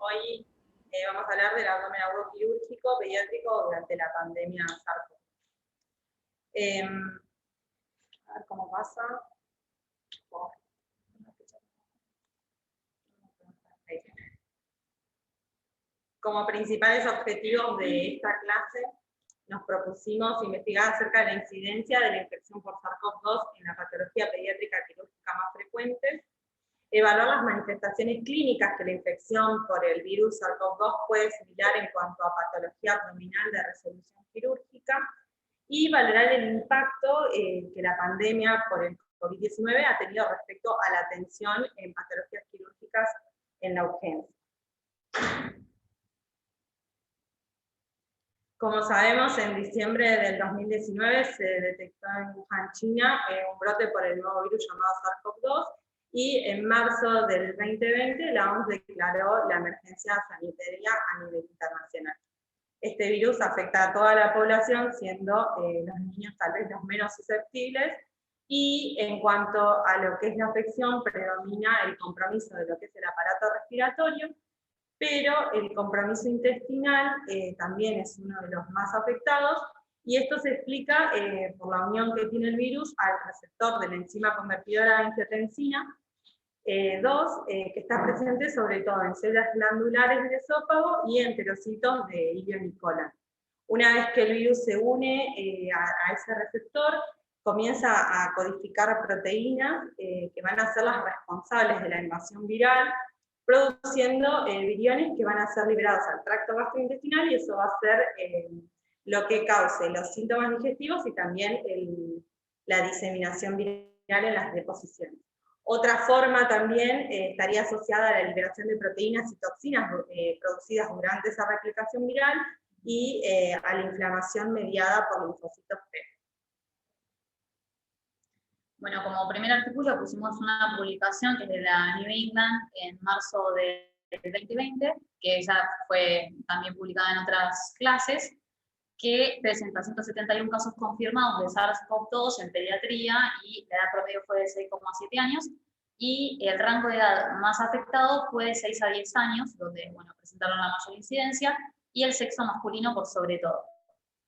Hoy vamos a hablar del abdomen agudo quirúrgico pediátrico durante la pandemia SARS-CoV. A ver cómo pasa. Como principales objetivos de esta clase, nos propusimos investigar acerca de la incidencia de la infección por SARS-CoV-2 en la patología pediátrica quirúrgica más frecuente, evaluar las manifestaciones clínicas que la infección por el virus SARS-CoV-2 puede similar en cuanto a patología abdominal de resolución quirúrgica, y valorar el impacto que la pandemia por el COVID-19 ha tenido respecto a la atención en patologías quirúrgicas en la urgencia. Como sabemos, en diciembre del 2019 se detectó en Wuhan, China, un brote por el nuevo virus llamado SARS-CoV-2, y en marzo del 2020 la OMS declaró la emergencia sanitaria a nivel internacional. Este virus afecta a toda la población, siendo los niños tal vez los menos susceptibles, y en cuanto a lo que es la afección, predomina el compromiso de lo que es el aparato respiratorio, pero el compromiso intestinal también es uno de los más afectados, y esto se explica por la unión que tiene el virus al receptor de la enzima convertidora de angiotensina 2, que está presente sobre todo en células glandulares del esófago y enterocitos de ilion y colon. Una vez que el virus se une a ese receptor, comienza a codificar proteínas que van a ser las responsables de la invasión viral, produciendo viriones que van a ser liberados al tracto gastrointestinal, y eso va a ser lo que cause los síntomas digestivos y también la diseminación viral en las deposiciones. Otra forma también estaría asociada a la liberación de proteínas y toxinas producidas durante esa replicación viral y a la inflamación mediada por linfocitos T. Bueno, como primer artículo pusimos una publicación que es de la New England en marzo del 2020, que ya fue también publicada en otras clases, que presenta 171 casos confirmados de SARS-CoV-2 en pediatría, y la edad promedio fue de 6,7 años, y el rango de edad más afectado fue de 6 a 10 años, donde presentaron la mayor incidencia, y el sexo masculino por sobre todo.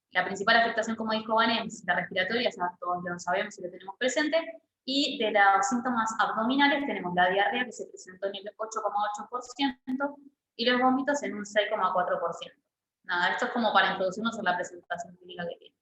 La principal afectación, como dijo Vanem, es la respiratoria, ya todos lo sabemos y lo tenemos presente, y de los síntomas abdominales tenemos la diarrea, que se presentó en el 8,8%, y los vómitos en un 6,4%. Nada, esto es como para introducirnos en la presentación clínica que tiene.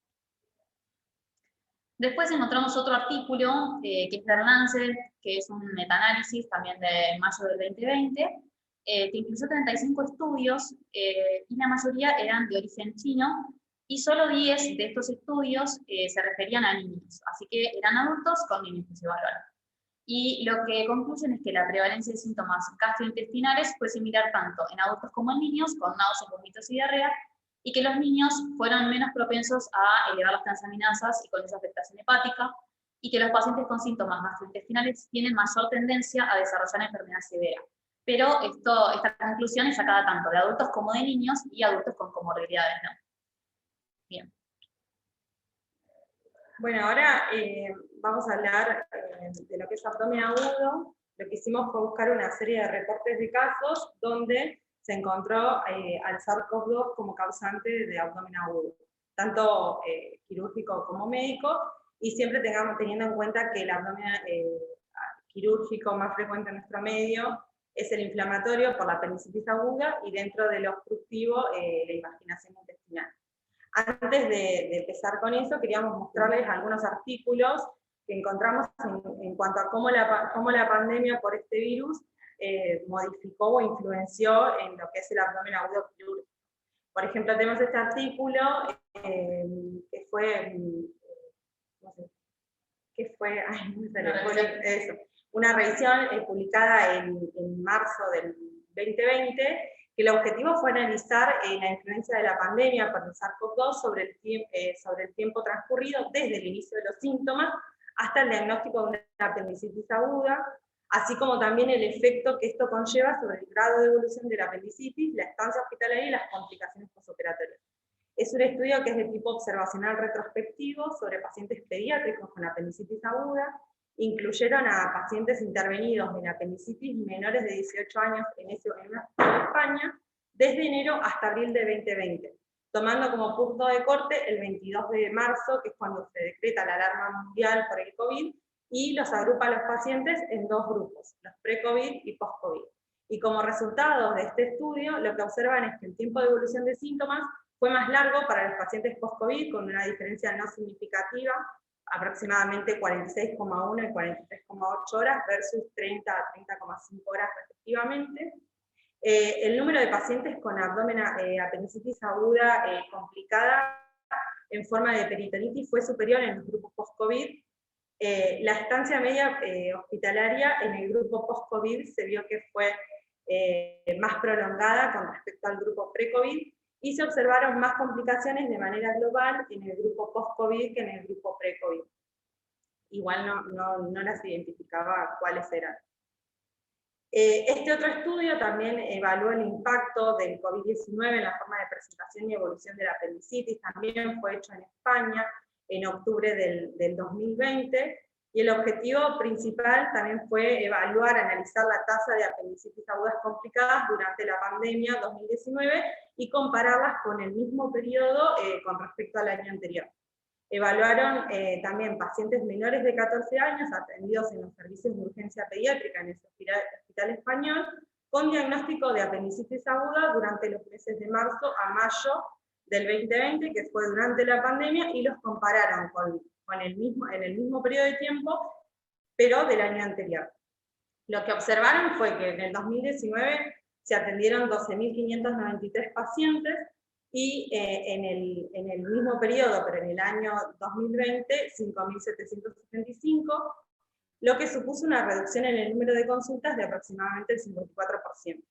Después encontramos otro artículo, que es de Lancet, que es un metaanálisis también de mayo del 2020, que incluyó 35 estudios, y la mayoría eran de origen chino, y solo 10 de estos estudios se referían a niños, así que eran adultos con niños que se evaluaron. Y lo que concluyen es que la prevalencia de síntomas gastrointestinales fue similar tanto en adultos como en niños, con náuseas, vómitos y diarrea, y que los niños fueron menos propensos a elevar las transaminasas y con esa afectación hepática, y que los pacientes con síntomas gastrointestinales tienen mayor tendencia a desarrollar enfermedad severa. Pero esta conclusión es sacada tanto de adultos como de niños y adultos con comorbilidades, ¿no? Bien. Bueno, ahora vamos a hablar de lo que es abdomen agudo. Lo que hicimos fue buscar una serie de reportes de casos donde se encontró al SARS-CoV-2 como causante de abdomen agudo, tanto quirúrgico como médico, y siempre teniendo en cuenta que el abdomen quirúrgico más frecuente en nuestro medio es el inflamatorio por la apendicitis aguda, y dentro del obstructivo la invaginación intestinal. Antes de empezar con eso, queríamos mostrarles algunos artículos que encontramos en cuanto a cómo la pandemia por este virus modificó o influenció en lo que es el abdomen agudo quirúrgico. Por ejemplo, tenemos este artículo que fue, una revisión publicada en marzo del 2020, que el objetivo fue analizar la influencia de la pandemia por el SARS-CoV-2 sobre el tiempo transcurrido desde el inicio de los síntomas hasta el diagnóstico de una apendicitis aguda, así como también el efecto que esto conlleva sobre el grado de evolución de la apendicitis, la estancia hospitalaria y las complicaciones posoperatorias. Es un estudio que es de tipo observacional retrospectivo sobre pacientes pediátricos con apendicitis aguda. Incluyeron a pacientes intervenidos en apendicitis menores de 18 años en España, desde enero hasta abril de 2020, tomando como punto de corte el 22 de marzo, que es cuando se decreta la alarma mundial por el COVID, y los agrupa a los pacientes en dos grupos, los pre-COVID y post-COVID. Y como resultado de este estudio, lo que observan es que el tiempo de evolución de síntomas fue más largo para los pacientes post-COVID, con una diferencia no significativa, aproximadamente 46,1 y 43,8 horas versus 30 a 30,5 horas respectivamente. El número de pacientes con apendicitis aguda complicada en forma de peritonitis fue superior en los grupos post-COVID. La estancia media hospitalaria en el grupo post-COVID se vio que fue más prolongada con respecto al grupo pre-COVID, y se observaron más complicaciones de manera global en el grupo post-COVID que en el grupo pre-COVID. Igual no las identificaba cuáles eran. Este otro estudio también evaluó el impacto del COVID-19 en la forma de presentación y evolución de la apendicitis. También fue hecho en España en octubre del 2020, y el objetivo principal también fue evaluar, analizar la tasa de apendicitis agudas complicadas durante la pandemia 2019 y compararlas con el mismo periodo con respecto al año anterior. Evaluaron también pacientes menores de 14 años atendidos en los servicios de urgencia pediátrica en el Hospital Español con diagnóstico de apendicitis aguda durante los meses de marzo a mayo del 2020, que fue durante la pandemia, y los compararon en el mismo periodo de tiempo, pero del año anterior. Lo que observaron fue que en el 2019 se atendieron 12.593 pacientes, y en el mismo periodo, pero en el año 2020, 5.775, lo que supuso una reducción en el número de consultas de aproximadamente el 54%.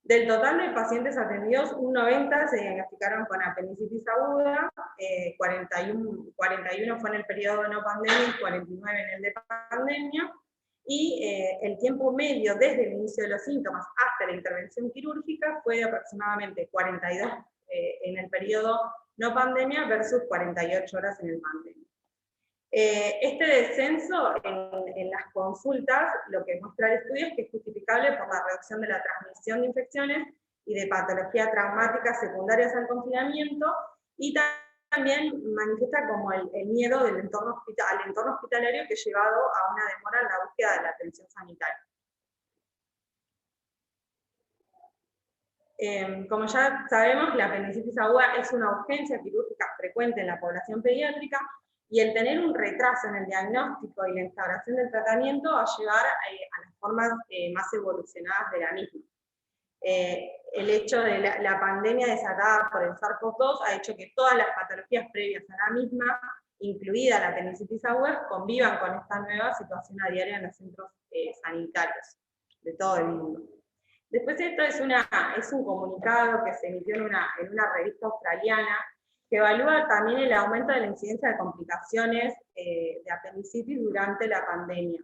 Del total de pacientes atendidos, un 90 se diagnosticaron con apendicitis aguda, 41 fue en el periodo no pandemia y 49 en el de pandemia, y el tiempo medio desde el inicio de los síntomas hasta la intervención quirúrgica fue de aproximadamente 42 en el periodo no pandemia versus 48 horas en el pandemia. Este descenso en las consultas, lo que muestra el estudio es que es justificable por la reducción de la transmisión de infecciones y de patología traumática secundarias al confinamiento, y también manifiesta como el miedo al entorno hospitalario que ha llevado a una demora en la búsqueda de la atención sanitaria. Como ya sabemos, la apendicitis aguda es una urgencia quirúrgica frecuente en la población pediátrica, y el tener un retraso en el diagnóstico y la instauración del tratamiento va a llevar a las formas más evolucionadas de la misma. El hecho de la pandemia desatada por el SARS-CoV-2 ha hecho que todas las patologías previas a la misma, incluida la apendicitis aguda, convivan con esta nueva situación a diaria en los centros sanitarios de todo el mundo. Después esto es un comunicado que se emitió en una revista australiana, que evalúa también el aumento de la incidencia de complicaciones de apendicitis durante la pandemia.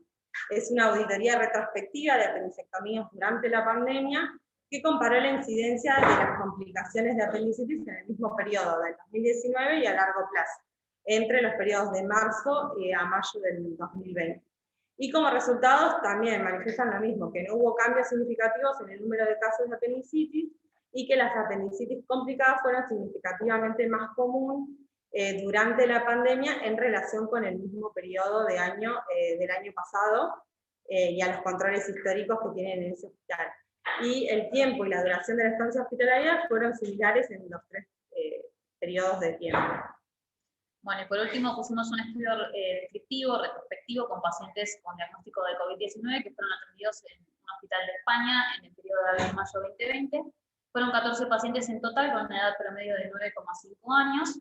Es una auditoría retrospectiva de apendicectomías durante la pandemia, que comparó la incidencia de las complicaciones de apendicitis en el mismo periodo del 2019 y a largo plazo, entre los periodos de marzo a mayo del 2020. Y como resultados también manifiestan lo mismo, que no hubo cambios significativos en el número de casos de apendicitis, y que las apendicitis complicadas fueron significativamente más común durante la pandemia en relación con el mismo periodo del año pasado y a los controles históricos que tienen en ese hospital. Y el tiempo y la duración de la estancia hospitalaria fueron similares en los tres periodos de tiempo. Bueno, y por último pusimos un estudio descriptivo, retrospectivo, con pacientes con diagnóstico de COVID-19 que fueron atendidos en un hospital de España en el periodo de abril-mayo 2020. Fueron 14 pacientes en total, con una edad promedio de 9,5 años.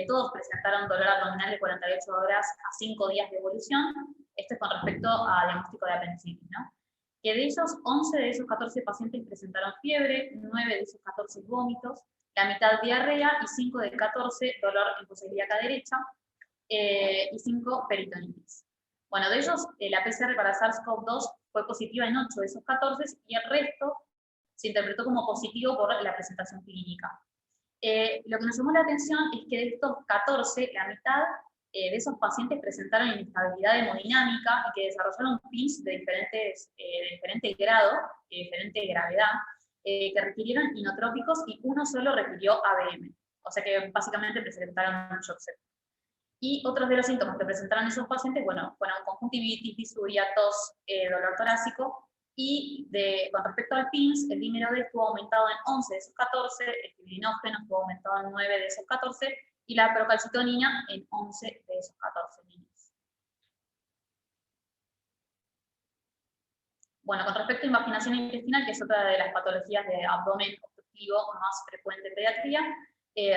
Todos presentaron dolor abdominal de 48 horas a 5 días de evolución. Esto es con respecto a diagnóstico de apendicitis, ¿no? Que de ellos, 11 de esos 14 pacientes presentaron fiebre, 9 de esos 14 vómitos, la mitad diarrea, y 5 de 14 dolor en fosa ilíaca derecha, y 5 peritonitis. Bueno, de ellos, la PCR para SARS-CoV-2 fue positiva en 8 de esos 14, y el resto se interpretó como positivo por la presentación clínica. Lo que nos llamó la atención es que de estos 14, la mitad de esos pacientes presentaron inestabilidad hemodinámica y que desarrollaron PINS de diferente grado, de diferente gravedad, que requirieron inotrópicos y uno solo requirió ABM. O sea que básicamente presentaron un shock séptico. Y otros de los síntomas que presentaron esos pacientes, bueno, fueron conjuntivitis, disuria, tos, dolor torácico, y con respecto al PIMS, el dímero D estuvo aumentado en 11 de esos 14, el fibrinógeno estuvo aumentado en 9 de esos 14, y la procalcitonina en 11 de esos 14 niños. Bueno, con respecto a invaginación intestinal, que es otra de las patologías de abdomen obstructivo más frecuente en pediatría,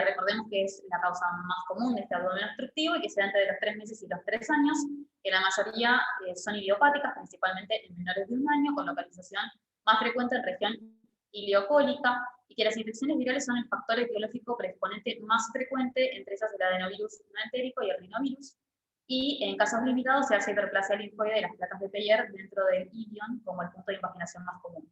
recordemos que es la causa más común de este abdomen obstructivo y que se da entre los 3 meses y los 3 años, que la mayoría son idiopáticas, principalmente en menores de 1 año, con localización más frecuente en región ileocólica, y que las infecciones virales son el factor etiológico predisponente más frecuente, entre ellas el adenovirus no entérico y el rinovirus, y en casos limitados se hace hiperplasia linfoide de las placas de Peyer dentro del ilion como el punto de invaginación más común.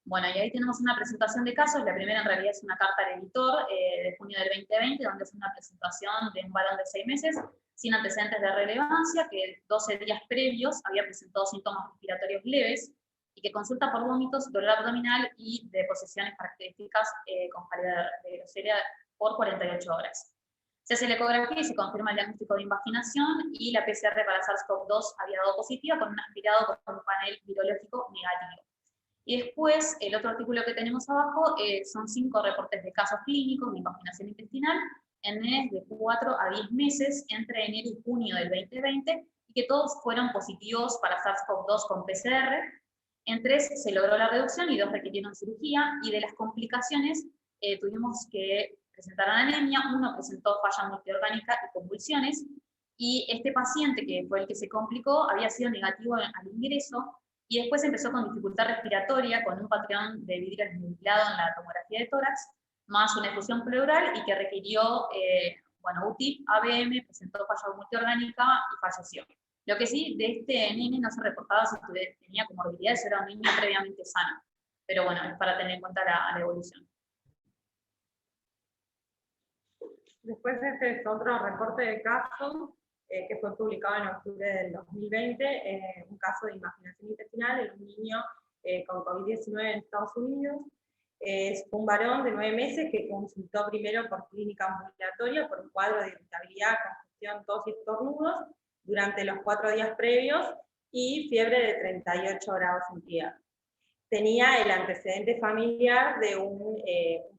Bueno, y ahí tenemos una presentación de casos. La primera en realidad es una carta al editor de junio del 2020, donde es una presentación de un varón de 6 meses, sin antecedentes de relevancia, que 12 días previos había presentado síntomas respiratorios leves, y que consulta por vómitos, dolor abdominal y deposiciones características con calidad de groseria por 48 horas. Se hace la ecografía y se confirma el diagnóstico de invaginación, y la PCR para SARS-CoV-2 había dado positiva con un aspirado con un panel virológico negativo. Y después, el otro artículo que tenemos abajo son 5 reportes de casos clínicos de invaginación intestinal en nenes de 4 a 10 meses entre enero y junio del 2020, y que todos fueron positivos para SARS-CoV-2 con PCR. En 3 se logró la reducción y 2 requirieron cirugía, y de las complicaciones tuvimos que presentar anemia, 1 presentó falla multiorgánica y convulsiones, y este paciente, que fue el que se complicó, había sido negativo al ingreso, y después empezó con dificultad respiratoria, con un patrón de vidrio desnucleado en la tomografía de tórax, más una efusión pleural, y que requirió UTI, ABM, presentó falla multiorgánica y falleció. Lo que sí, de este nene no se reportaba si tenía comorbilidades, era un niño previamente sano. Pero bueno, es para tener en cuenta la evolución. Después este es otro reporte de caso que fue publicado en octubre del 2020, un caso de invaginación intestinal en un niño con COVID-19 en Estados Unidos. Es un varón de 9 meses que consultó primero por clínica ambulatoria por un cuadro de irritabilidad, congestión, tos y estornudos durante los 4 días previos y fiebre de 38 grados centígrados. Tenía el antecedente familiar de un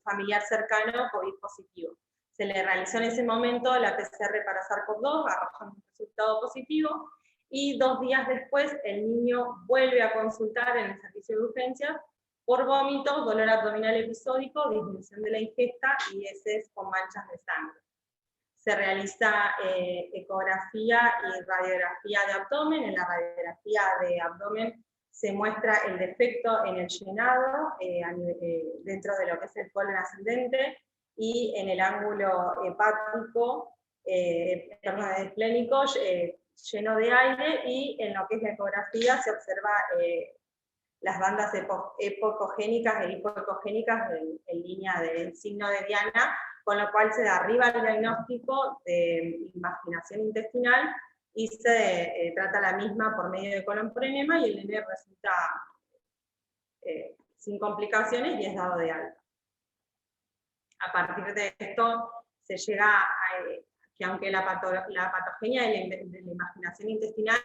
familiar cercano COVID positivo. Se le realizó en ese momento la PCR para SARS-CoV-2, arrojando un resultado positivo, y 2 días después el niño vuelve a consultar en el servicio de urgencias por vómitos, dolor abdominal episódico, disminución de la ingesta y heces con manchas de sangre. Se realiza ecografía y radiografía de abdomen. En la radiografía de abdomen se muestra el defecto en el llenado dentro de lo que es el colon ascendente, y en el ángulo hepático, esplénico, lleno de aire, y en lo que es la ecografía se observa las bandas epocogénicas e hipoecogénicas en línea del signo de Diana, con lo cual se da arriba el diagnóstico de invaginación intestinal y se trata la misma por medio de colon por enema, y el nene resulta sin complicaciones y es dado de alta. A partir de esto se llega a que, aunque la patogenia de la invaginación intestinal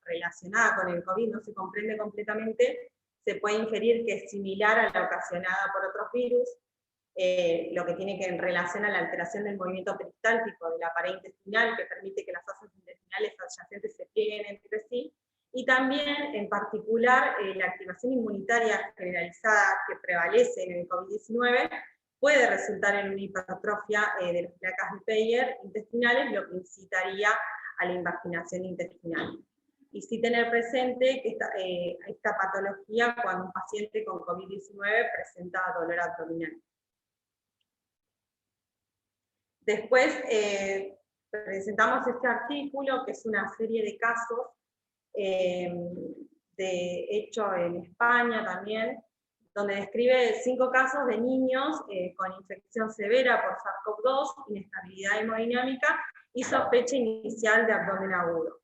relacionada con el COVID no se comprende completamente, se puede inferir que es similar a la ocasionada por otros virus, lo que tiene que en relación a la alteración del movimiento peristáltico de la pared intestinal, que permite que las asas intestinales adyacentes se plieguen entre sí, y también, en particular, la activación inmunitaria generalizada que prevalece en el COVID-19, puede resultar en una hipertrofia de las placas de Peyer intestinales, lo que incitaría a la invaginación intestinal. Y sí tener presente que esta patología cuando un paciente con COVID-19 presenta dolor abdominal. Después presentamos este artículo, que es una serie de casos hecho en España también, donde describe 5 casos de niños con infección severa por SARS-CoV-2, inestabilidad hemodinámica y sospecha inicial de abdomen agudo.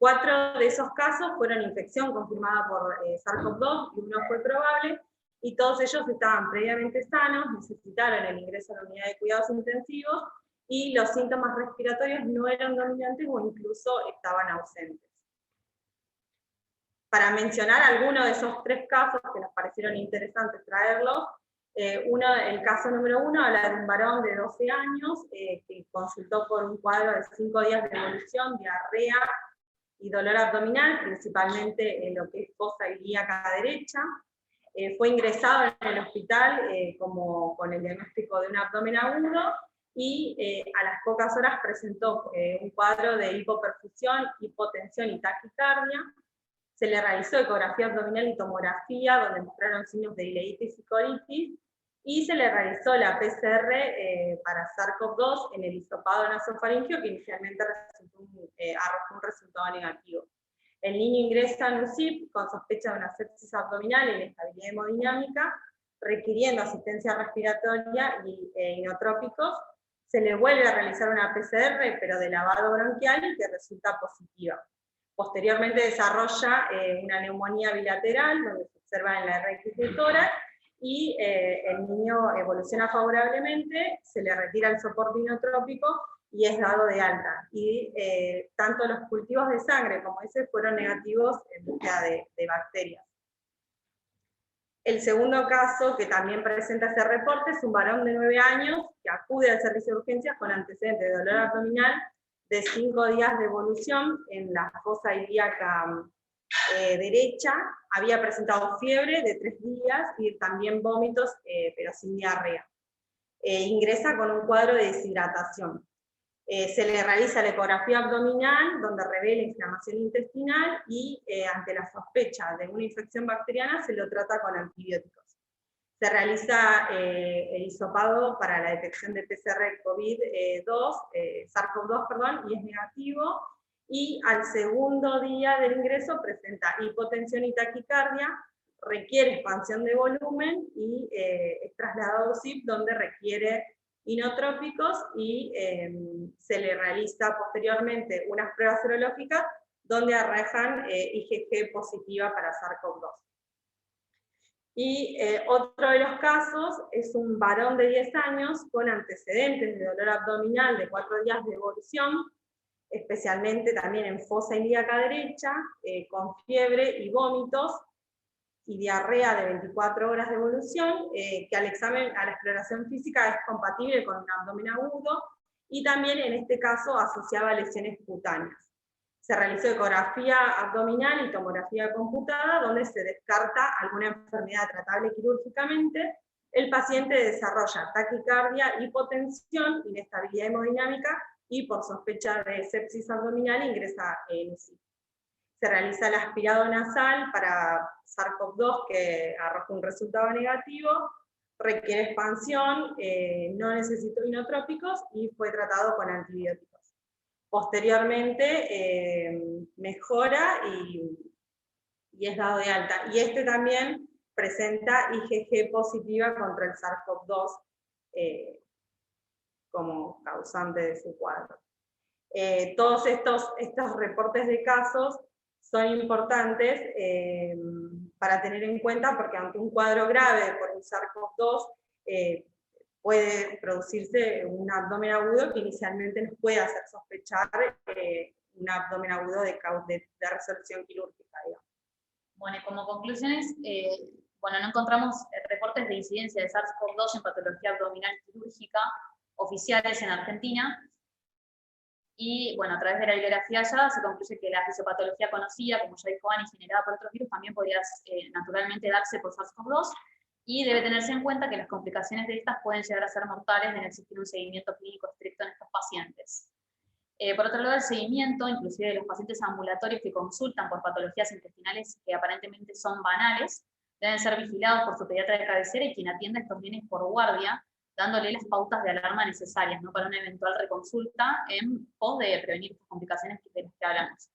4 de esos casos fueron infección confirmada por SARS-CoV-2 y uno fue probable, y todos ellos estaban previamente sanos, necesitaron el ingreso a la unidad de cuidados intensivos, y los síntomas respiratorios no eran dominantes o incluso estaban ausentes. Para mencionar algunos de esos 3 casos que nos parecieron interesantes traerlos, el caso número 1 habla de un varón de 12 años que consultó por un cuadro de 5 días de evolución, diarrea y dolor abdominal, principalmente en lo que es fosa ilíaca derecha. Fue ingresado en el hospital con el diagnóstico de un abdomen agudo, y a las pocas horas presentó un cuadro de hipoperfusión, hipotensión y taquicardia. Se le realizó ecografía abdominal y tomografía, donde mostraron signos de ileitis y colitis, y se le realizó la PCR para SARS-CoV-2 en el hisopado nasofaringeo, que inicialmente arrojó un resultado negativo. El niño ingresa en UCIP con sospecha de una sepsis abdominal y inestabilidad hemodinámica, requiriendo asistencia respiratoria e inotrópicos. Se le vuelve a realizar una PCR, pero de lavado bronquial, y que resulta positiva. Posteriormente desarrolla una neumonía bilateral, donde se observa en la RX del tórax, y el niño evoluciona favorablemente, se le retira el soporte inotrópico y es dado de alta. Y tanto los cultivos de sangre como ese fueron negativos en búsqueda de bacterias. El segundo caso que también presenta ese reporte es un varón de 9 años que acude al servicio de urgencias con antecedentes de dolor abdominal de 5 días de evolución en la fosa ilíaca derecha. Había presentado fiebre de 3 días y también vómitos, pero sin diarrea. Ingresa con un cuadro de deshidratación. Se le realiza la ecografía abdominal, donde revela inflamación intestinal, y ante la sospecha de una infección bacteriana se lo trata con antibióticos. Se realiza el hisopado para la detección de PCR SARS-CoV-2, perdón, y es negativo, y al segundo día del ingreso presenta hipotensión y taquicardia, requiere expansión de volumen y es trasladado a UCIP, donde requiere inotrópicos, y se le realiza posteriormente unas pruebas serológicas donde arrojan IgG positiva para SARS-CoV-2. Y otro de los casos es un varón de 10 años con antecedentes de dolor abdominal de 4 días de evolución, especialmente también en fosa ilíaca derecha, con fiebre y vómitos, y diarrea de 24 horas de evolución, que al examen, a la exploración física, es compatible con un abdomen agudo, y también en este caso asociaba lesiones cutáneas. Se realizó ecografía abdominal y tomografía computada, donde se descarta alguna enfermedad tratable quirúrgicamente. El paciente desarrolla taquicardia, hipotensión, inestabilidad hemodinámica, y por sospecha de sepsis abdominal ingresa en UCI. Se realiza el aspirado nasal para SARS-CoV-2, que arroja un resultado negativo, requiere expansión, no necesitó inotrópicos y fue tratado con antibióticos. Posteriormente mejora y es dado de alta. Y este también presenta IgG positiva contra el SARS-CoV-2 como causante de su cuadro. Todos estos reportes de casos son importantes para tener en cuenta, porque ante un cuadro grave por un SARS-CoV-2 puede producirse un abdomen agudo que inicialmente nos puede hacer sospechar un abdomen agudo de resolución quirúrgica, digamos. Bueno, y como conclusiones, no encontramos reportes de incidencia de SARS-CoV-2 en patología abdominal quirúrgica oficiales en Argentina. Y bueno, a través de la bibliografía ya se concluye que la fisiopatología conocida, como ya dijo Ani, generada por otros virus, también podría naturalmente darse por SARS-CoV-2, y debe tenerse en cuenta que las complicaciones de estas pueden llegar a ser mortales de no existir un seguimiento clínico estricto en estos pacientes. Por otro lado, el seguimiento, inclusive de los pacientes ambulatorios que consultan por patologías intestinales que aparentemente son banales, deben ser vigilados por su pediatra de cabecera y quien atienda estos bienes por guardia, dándole las pautas de alarma necesarias, ¿no?, para una eventual reconsulta en pos de prevenir estas complicaciones de las que hablamos.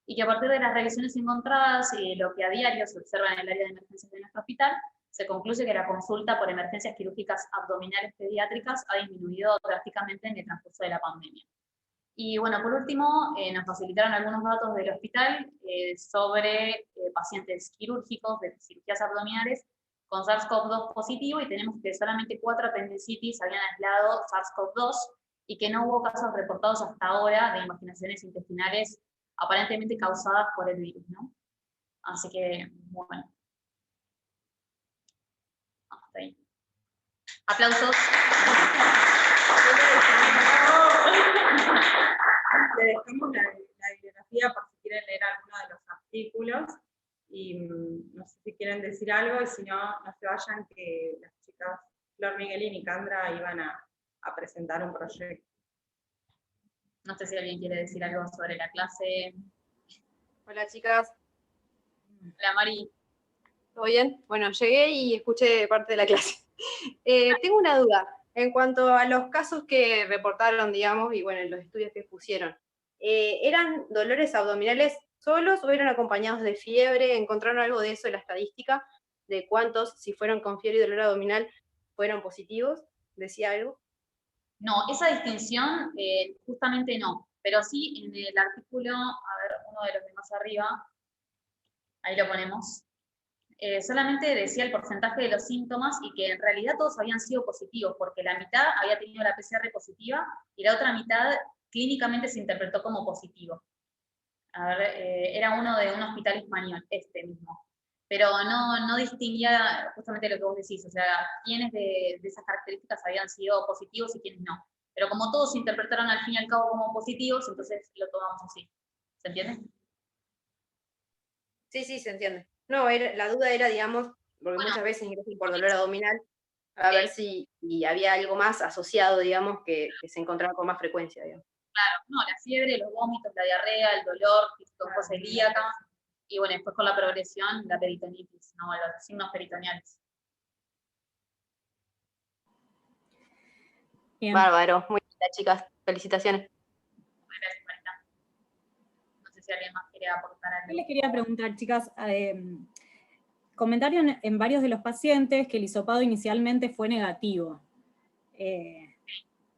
Y que a partir de las revisiones encontradas y lo que a diario se observa en el área de emergencias de nuestro hospital, se concluye que la consulta por emergencias quirúrgicas abdominales pediátricas ha disminuido drásticamente en el transcurso de la pandemia. Y bueno, por último, nos facilitaron algunos datos del hospital sobre pacientes quirúrgicos de cirugías abdominales con SARS-CoV-2 positivo, y tenemos que solamente 4 apendicitis habían aislado SARS-CoV-2 y que no hubo casos reportados hasta ahora de invaginaciones intestinales aparentemente causadas por el virus, ¿no? Así que, bueno. Hasta ahí. Aplausos. Le dejamos la bibliografía por si quieren leer alguno de los artículos, y no sé si quieren decir algo, y si no, no se vayan, que las chicas Flor Miguelín y Candra iban a presentar un proyecto. No sé si alguien quiere decir algo sobre la clase. Hola chicas. Hola Mari. ¿Todo bien? Bueno, llegué y escuché parte de la clase. Tengo una duda en cuanto a los casos que reportaron, digamos, y bueno, los estudios que pusieron. ¿Eran dolores abdominales solos o eran acompañados de fiebre? ¿Encontraron algo de eso en la estadística? ¿De cuántos, si fueron con fiebre y dolor abdominal, fueron positivos? ¿Decía algo? No, esa distinción justamente no, pero sí en el artículo, a ver, uno de los de más arriba, ahí lo ponemos, solamente decía el porcentaje de los síntomas y que en realidad todos habían sido positivos, porque la mitad había tenido la PCR positiva y la otra mitad clínicamente se interpretó como positivo. A ver, era uno de un hospital español, este mismo. Pero no distinguía justamente lo que vos decís, o sea, quiénes de esas características habían sido positivos y quiénes no. Pero como todos se interpretaron al fin y al cabo como positivos, entonces lo tomamos así. ¿Se entiende? Sí, se entiende. No, la duda era, digamos, porque muchas veces ingresan por dolor abdominal, a ver si había algo más asociado, digamos, que se encontraba con más frecuencia, digamos. Claro, no, la fiebre, los vómitos, la diarrea, el dolor, fisicosis celíaca, y bueno, después con la progresión, la peritonitis, ¿no? Los signos peritoneales. Bien. Bárbaro, muy bien, chicas, felicitaciones. Gracias, Marita. No sé si alguien más quiere aportar algo. Yo les quería preguntar, chicas, comentaron en varios de los pacientes que el hisopado inicialmente fue negativo.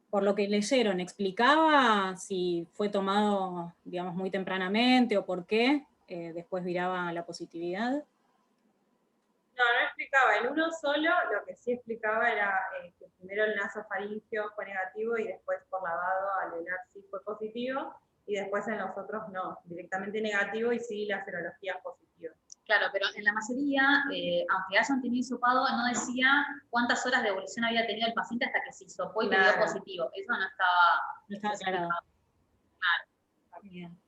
Por lo que leyeron, ¿explicaba si fue tomado, digamos, muy tempranamente o por qué después viraba la positividad? No explicaba. El uno solo, lo que sí explicaba era que primero el nasofaringeo fue negativo y después por lavado alveolar sí fue positivo, y después en los otros no, directamente negativo y sí la serología positiva. Claro, pero en la mayoría, aunque hayan tenido hisopado, no decía cuántas horas de evolución había tenido el paciente hasta que se hisopó y dio positivo. Eso no estaba aclarado. Claro. Bien.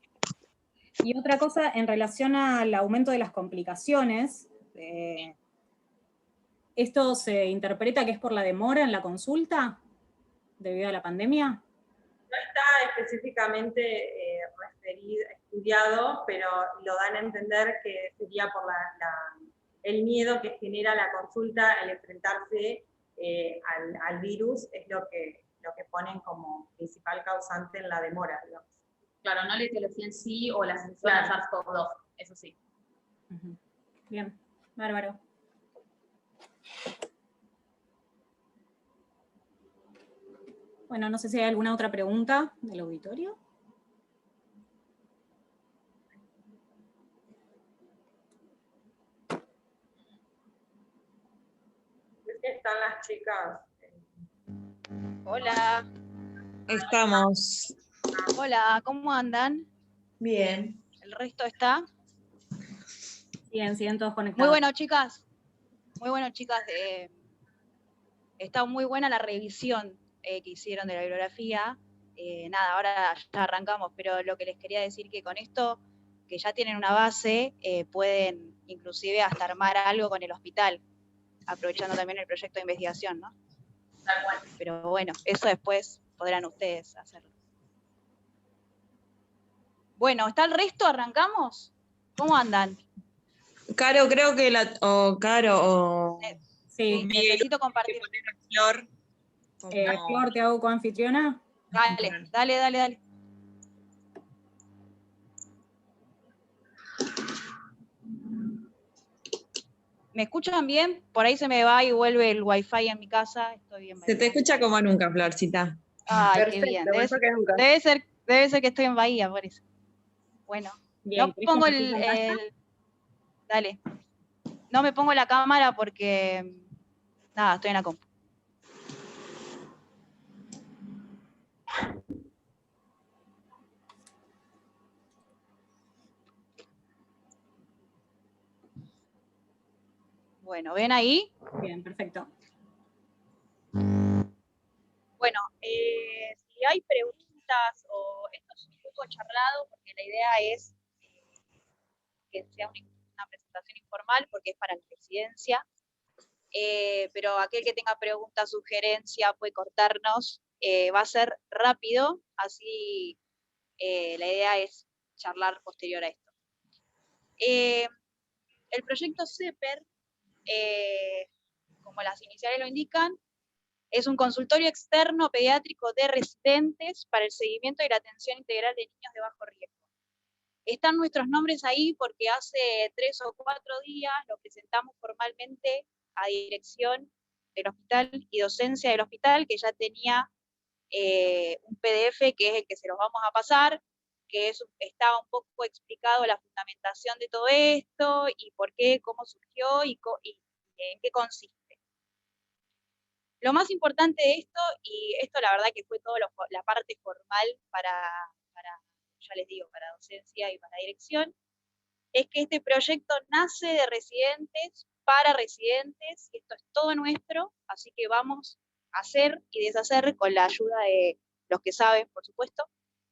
Y otra cosa, en relación al aumento de las complicaciones, ¿esto se interpreta que es por la demora en la consulta debido a la pandemia? No está específicamente estudiado, pero lo dan a entender que sería por el miedo que genera la consulta, el enfrentarse al virus, es lo que ponen como principal causante en la demora, digamos. Claro, no la etiología en sí o la asociación a SARS-CoV-2, eso sí. Bien, bárbaro. Bueno, no sé si hay alguna otra pregunta del auditorio. Están las chicas. Hola. Estamos. Hola, ¿cómo andan? Bien. ¿El resto está? Bien, todos conectados. Muy bueno, chicas. Muy bueno, chicas. Está muy buena la revisión que hicieron de la bibliografía. Nada, ahora ya arrancamos, pero lo que les quería decir que con esto, que ya tienen una base, pueden inclusive hasta armar algo con el hospital, aprovechando también el proyecto de investigación, ¿no? Pero bueno, eso después podrán ustedes hacerlo. Bueno, ¿está el resto? ¿Arrancamos? ¿Cómo andan? Caro, creo que sí, necesito compartir. Flor. Flor, ¿te hago coanfitriona? Dale. ¿Me escuchan bien? Por ahí se me va y vuelve el wifi en mi casa. Estoy bien. Se te escucha como nunca, Florcita. Ay, perfecto, qué bien. mejor que nunca. Debe ser que estoy en Bahía, por eso. Bueno, Bien, no ¿querés pongo compartir pantalla? Dale. No me pongo la cámara porque, nada, estoy en la compu. Bueno, ¿ven ahí? Bien, perfecto. Bueno, si hay preguntas o esto es un poco charlado, porque la idea es que sea una presentación informal, porque es para la presidencia, pero aquel que tenga preguntas, sugerencia, puede cortarnos, va a ser rápido, así la idea es charlar posterior a esto. El proyecto CEPER, como las iniciales lo indican, es un consultorio externo pediátrico de residentes para el seguimiento y la atención integral de niños de bajo riesgo. Están nuestros nombres ahí porque hace 3 o 4 días lo presentamos formalmente a dirección del hospital y docencia del hospital, que ya tenía un PDF que es el que se los vamos a pasar, que está un poco explicado la fundamentación de todo esto y por qué, cómo surgió y en qué consiste. Lo más importante de esto, y esto la verdad que fue toda la parte formal para, ya les digo, para docencia y para dirección, es que este proyecto nace de residentes para residentes, y esto es todo nuestro, así que vamos a hacer y deshacer con la ayuda de los que saben, por supuesto,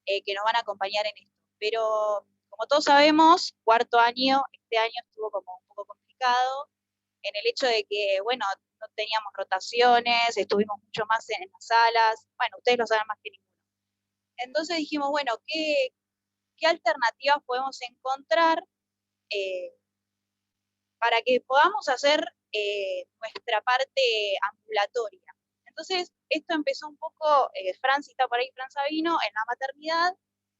que nos van a acompañar en esto. Pero como todos sabemos, cuarto año, este año estuvo como un poco complicado, en el hecho de que, bueno, no teníamos rotaciones, estuvimos mucho más en las salas, bueno, ustedes lo saben más que ninguno. Entonces dijimos, bueno, ¿qué alternativas podemos encontrar para que podamos hacer nuestra parte ambulatoria? Entonces, esto empezó un poco, Fran, si está por ahí, Fran Sabino, en la maternidad,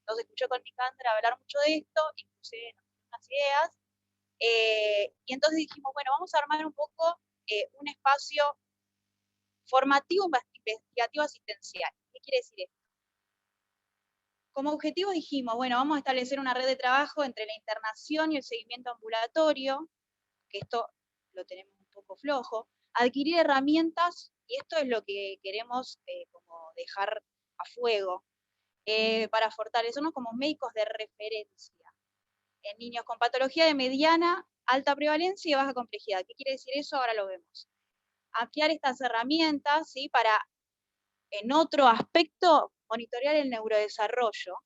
nos escuchó con Nicandra hablar mucho de esto, inclusive unas ideas, y entonces dijimos, bueno, vamos a armar un poco un espacio formativo, investigativo, asistencial. ¿Qué quiere decir esto? Como objetivo dijimos, bueno, vamos a establecer una red de trabajo entre la internación y el seguimiento ambulatorio, que esto lo tenemos un poco flojo, adquirir herramientas, y esto es lo que queremos como dejar a fuego, para fortalecernos como médicos de referencia en niños con patología de mediana, alta prevalencia y baja complejidad. ¿Qué quiere decir eso? Ahora lo vemos. Ampliar estas herramientas, ¿sí? Para, en otro aspecto, monitorear el neurodesarrollo.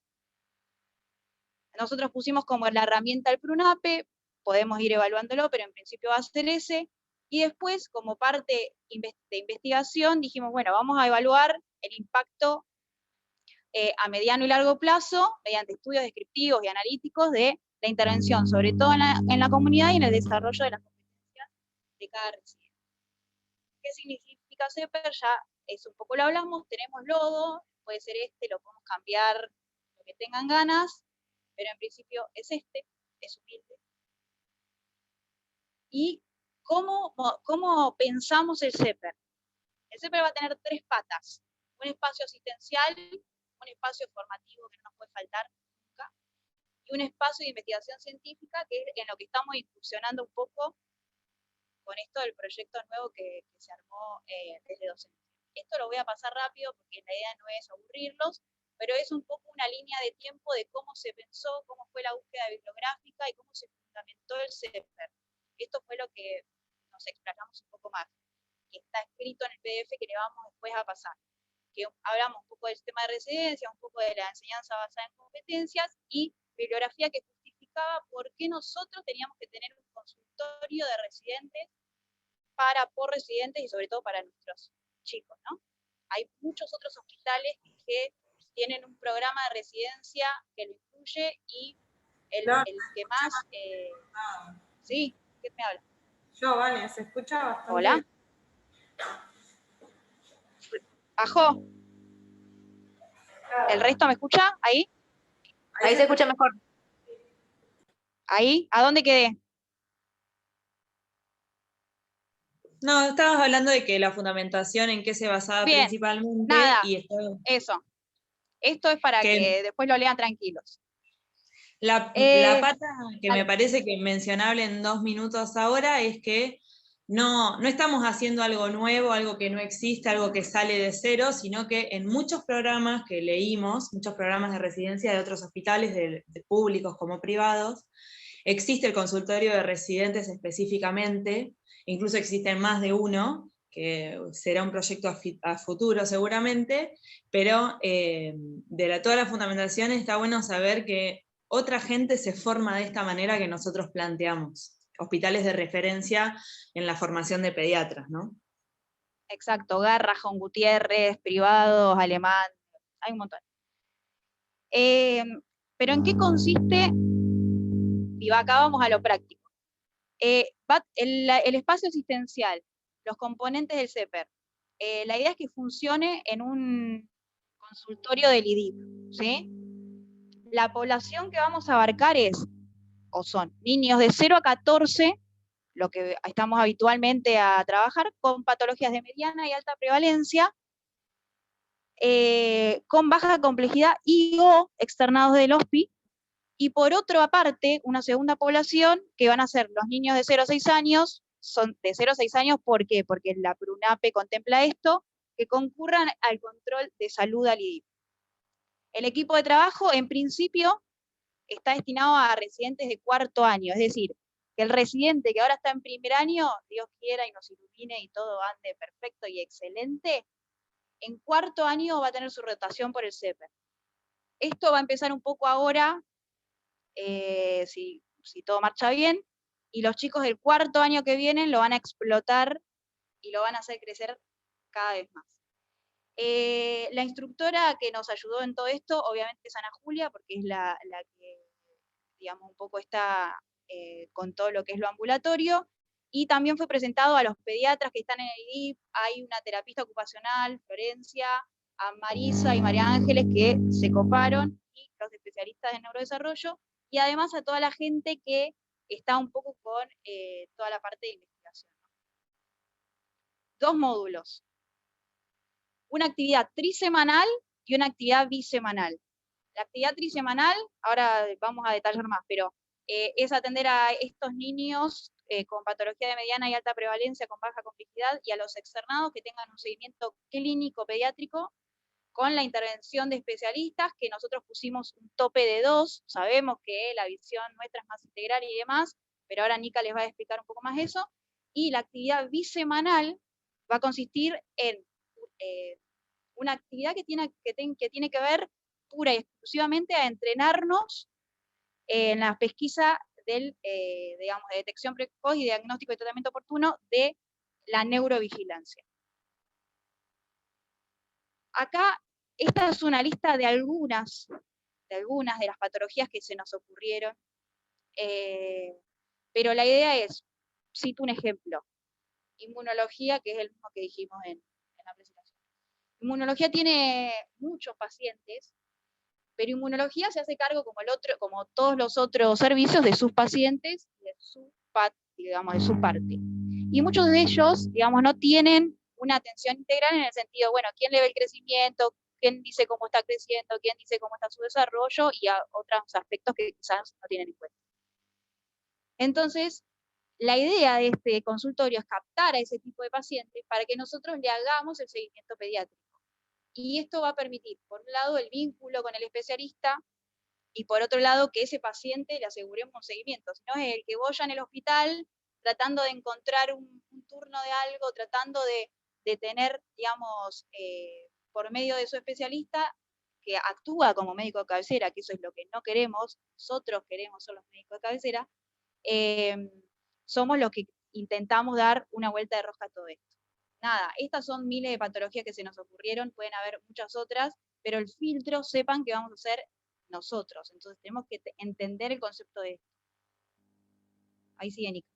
Nosotros pusimos como la herramienta el PRUNAPE, podemos ir evaluándolo, pero en principio va a ser ese. Y después, como parte de investigación, dijimos, bueno, vamos a evaluar el impacto a mediano y largo plazo, mediante estudios descriptivos y analíticos de la intervención, sobre todo en la comunidad y en el desarrollo de las competencias de cada residente. ¿Qué significa CEPER? Ya un poco lo hablamos, tenemos logo, puede ser lo podemos cambiar lo que tengan ganas, pero en principio es es humilde. ¿Y cómo pensamos el CEPER? El CEPER va a tener 3 patas: un espacio asistencial, un espacio formativo que no nos puede faltar nunca, y un espacio de investigación científica, que es en lo que estamos incursionando un poco con esto del proyecto nuevo que se armó desde docencia. Esto lo voy a pasar rápido porque la idea no es aburrirlos, pero es un poco una línea de tiempo de cómo se pensó, cómo fue la búsqueda bibliográfica y cómo se fundamentó el CEPER. Esto fue lo que nos explicamos un poco más, que está escrito en el PDF que le vamos después a pasar. Que hablamos un poco del sistema de residencia, un poco de la enseñanza basada en competencias y bibliografía que justificaba por qué nosotros teníamos que tener un consultorio de residentes por residentes y sobre todo para nuestros chicos, ¿no? Hay muchos otros hospitales que tienen un programa de residencia que lo incluye y el que más... sí, ¿qué me habla? Yo, Vane, se escucha bastante. Hola. Ajo. ¿El resto me escucha? ¿Ahí? Ahí se escucha mejor. ¿Ahí? ¿A dónde quedé? No, estabas hablando de que la fundamentación en qué se basaba Bien, principalmente nada, y eso. Esto es para Que- que después lo lean tranquilos. La pata que me parece que mencionable en 2 minutos ahora es que no estamos haciendo algo nuevo, algo que no existe, algo que sale de cero, sino que en muchos programas que leímos, muchos programas de residencia de otros hospitales, de públicos como privados, existe el consultorio de residentes específicamente, incluso existen más de uno, que será un proyecto a futuro seguramente, pero toda la fundamentación está bueno saber que otra gente se forma de esta manera que nosotros planteamos. Hospitales de referencia en la formación de pediatras, ¿no? Exacto, Garrahan, Gutiérrez, privados, Alemán, hay un montón. Pero ¿en qué consiste? Y acá vamos a lo práctico. El espacio asistencial, los componentes del CEPER, la idea es que funcione en un consultorio del IDIP, ¿sí? La población que vamos a abarcar son niños de 0 a 14, lo que estamos habitualmente a trabajar, con patologías de mediana y alta prevalencia, con baja complejidad y o externados del HOSPI, y por otra parte, una segunda población que van a ser los niños de 0 a 6 años, son de 0 a 6 años, ¿por qué? Porque la PRUNAPE contempla esto, que concurran al control de salud al IDIP. El equipo de trabajo, en principio, está destinado a residentes de 4º año, es decir, que el residente que ahora está en 1er año, Dios quiera y nos ilumine y todo ande perfecto y excelente, en 4º año va a tener su rotación por el CEPER. Esto va a empezar un poco ahora, si todo marcha bien, y los chicos del 4º año que vienen lo van a explotar y lo van a hacer crecer cada vez más. La instructora que nos ayudó en todo esto, obviamente es Ana Julia, porque es la que, digamos, un poco está con todo lo que es lo ambulatorio, y también fue presentado a los pediatras que están en el IDIP, hay una terapista ocupacional, Florencia, a Marisa y María Ángeles, que se coparon, y los especialistas en neurodesarrollo, y además a toda la gente que está un poco con toda la parte de investigación. 2 módulos. Una actividad trisemanal y una actividad bisemanal. La actividad trisemanal, ahora vamos a detallar más, pero es atender a estos niños con patología de mediana y alta prevalencia, con baja complejidad, y a los externados que tengan un seguimiento clínico pediátrico con la intervención de especialistas, que nosotros pusimos un tope de 2, sabemos que la visión nuestra es más integral y demás, pero ahora Nica les va a explicar un poco más eso, y la actividad bisemanal va a consistir en una actividad que tiene que ver pura y exclusivamente a entrenarnos en la pesquisa digamos, de detección precoz y diagnóstico y tratamiento oportuno de la neurovigilancia. Acá, esta es una lista de algunas de las patologías que se nos ocurrieron, pero la idea es, cito un ejemplo, inmunología, que es el mismo que dijimos en la presentación. Inmunología tiene muchos pacientes, pero inmunología se hace cargo como todos los otros servicios de sus pacientes, de su parte. Y muchos de ellos, digamos, no tienen una atención integral en el sentido, bueno, ¿quién le ve el crecimiento? ¿Quién dice cómo está creciendo? ¿Quién dice cómo está su desarrollo? Y a otros aspectos que quizás no tienen en cuenta. Entonces, la idea de este consultorio es captar a ese tipo de pacientes para que nosotros le hagamos el seguimiento pediátrico. Y esto va a permitir, por un lado, el vínculo con el especialista, y por otro lado, que ese paciente le aseguremos un seguimiento. Si no es el que voy en el hospital tratando de encontrar un turno de algo, tratando de tener, digamos, por medio de su especialista, que actúa como médico de cabecera, que eso es lo que no queremos, nosotros queremos ser los médicos de cabecera, somos los que intentamos dar una vuelta de rosca a todo esto. Nada, estas son miles de patologías que se nos ocurrieron, pueden haber muchas otras, pero el filtro sepan que vamos a hacer nosotros, entonces tenemos que entender el concepto de esto. Ahí sigue Nica.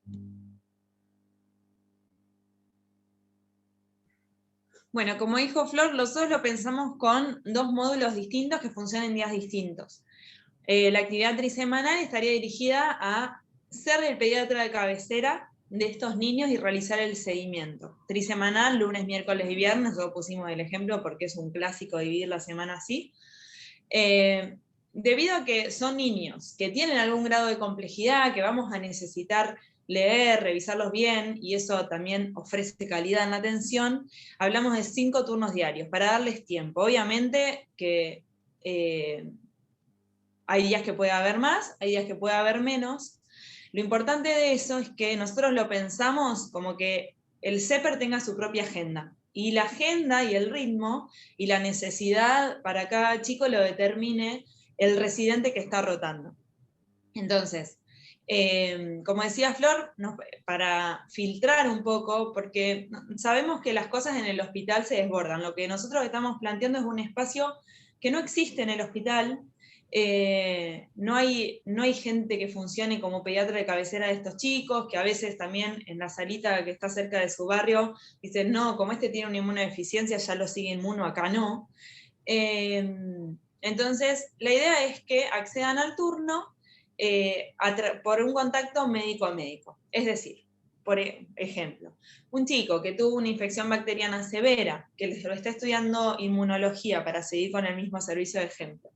Bueno, como dijo Flor, nosotros lo pensamos con 2 módulos distintos que funcionan en días distintos. La actividad trisemanal estaría dirigida a ser el pediatra de cabecera de estos niños y realizar el seguimiento. Trisemanal, lunes, miércoles y viernes, nosotros pusimos el ejemplo porque es un clásico dividir la semana así. Debido a que son niños que tienen algún grado de complejidad, que vamos a necesitar leer, revisarlos bien, y eso también ofrece calidad en la atención, hablamos de 5 turnos diarios, para darles tiempo. Obviamente que hay días que puede haber más, hay días que puede haber menos. Lo importante de eso es que nosotros lo pensamos como que el CEPER tenga su propia agenda, y la agenda y el ritmo y la necesidad para cada chico lo determine el residente que está rotando. Entonces, como decía Flor, para filtrar un poco, porque sabemos que las cosas en el hospital se desbordan. Lo que nosotros estamos planteando es un espacio que no existe en el hospital. No hay gente que funcione como pediatra de cabecera de estos chicos, que a veces también en la salita que está cerca de su barrio dicen, no, como este tiene una inmunodeficiencia, ya lo sigue inmuno, acá no. Entonces, la idea es que accedan al turno por un contacto médico a médico. Es decir, por ejemplo, un chico que tuvo una infección bacteriana severa, que lo está estudiando inmunología para seguir con el mismo servicio de ejemplo,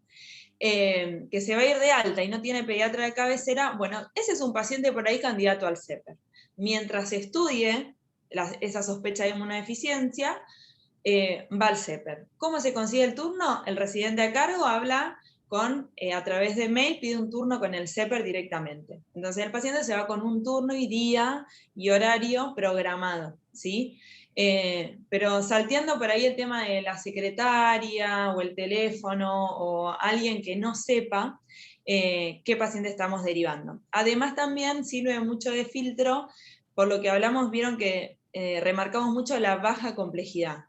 que se va a ir de alta y no tiene pediatra de cabecera, bueno, ese es un paciente por ahí candidato al CEPER. Mientras estudie esa sospecha de inmunodeficiencia, va al CEPER. ¿Cómo se consigue el turno? El residente a cargo habla a través de mail, pide un turno con el CEPER directamente. Entonces el paciente se va con un turno y día y horario programado, ¿sí? Pero salteando por ahí el tema de la secretaria o el teléfono o alguien que no sepa qué paciente estamos derivando. Además también sirve mucho de filtro, por lo que hablamos, vieron que remarcamos mucho la baja complejidad.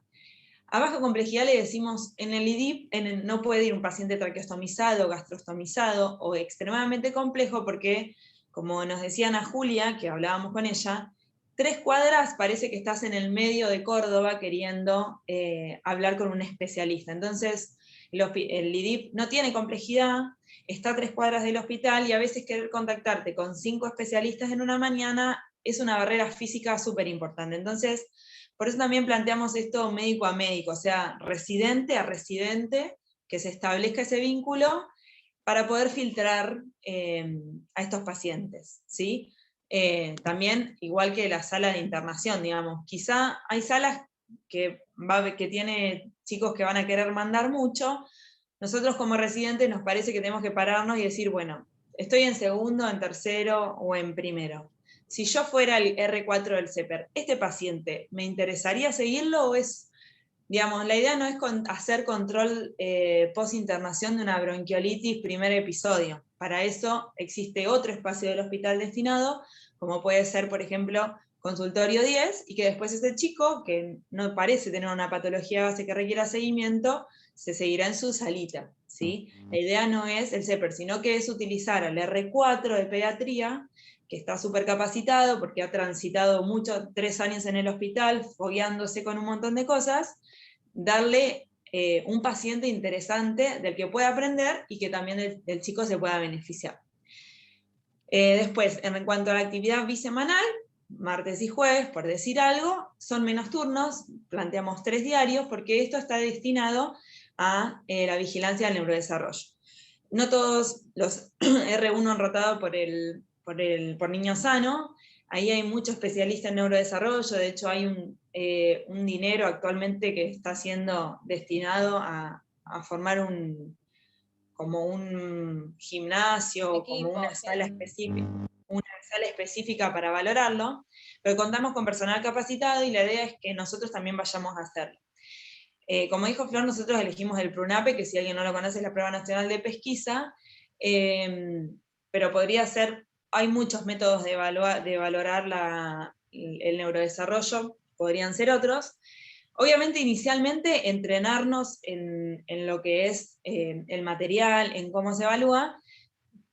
A baja complejidad le decimos, en el IDIP no puede ir un paciente traqueostomizado, gastrostomizado o extremadamente complejo porque, como nos decía Ana Julia, que hablábamos con ella, 3 cuadras parece que estás en el medio de Córdoba queriendo hablar con un especialista. Entonces, el IDIP no tiene complejidad, está a 3 cuadras del hospital y a veces querer contactarte con 5 especialistas en una mañana es una barrera física súper importante. Entonces, por eso también planteamos esto médico a médico, o sea, residente a residente, que se establezca ese vínculo para poder filtrar a estos pacientes, ¿sí? También, igual que la sala de internación, digamos, quizá hay salas que tiene chicos que van a querer mandar mucho. Nosotros como residentes nos parece que tenemos que pararnos y decir, bueno, estoy en segundo, en tercero o en primero. Si yo fuera el R4 del CEPER, ¿este paciente me interesaría seguirlo o es, digamos, la idea no es hacer control post-internación de una bronquiolitis primer episodio? Para eso existe otro espacio del hospital destinado, como puede ser, por ejemplo, consultorio 10, y que después ese chico, que no parece tener una patología base que requiera seguimiento, se seguirá en su salita, ¿sí? La idea no es el CEPER, sino que es utilizar al R4 de pediatría, que está súper capacitado porque ha transitado 3 años en el hospital, fogueándose con un montón de cosas, darle un paciente interesante del que pueda aprender y que también el chico se pueda beneficiar. Después, en cuanto a la actividad bisemanal, martes y jueves, por decir algo, son menos turnos, planteamos 3 diarios, porque esto está destinado a la vigilancia del neurodesarrollo. No todos los R1 han rotado por niño sano, ahí hay mucho especialista en neurodesarrollo, de hecho hay un dinero actualmente que está siendo destinado a formar como un gimnasio, como una sala específica para valorarlo, pero contamos con personal capacitado y la idea es que nosotros también vayamos a hacerlo. Como dijo Flor, nosotros elegimos el PRUNAPE, que si alguien no lo conoce es la Prueba Nacional de Pesquisa, pero podría ser, hay muchos métodos de valorar el neurodesarrollo, podrían ser otros. Obviamente, inicialmente, entrenarnos en lo que es el material, en cómo se evalúa.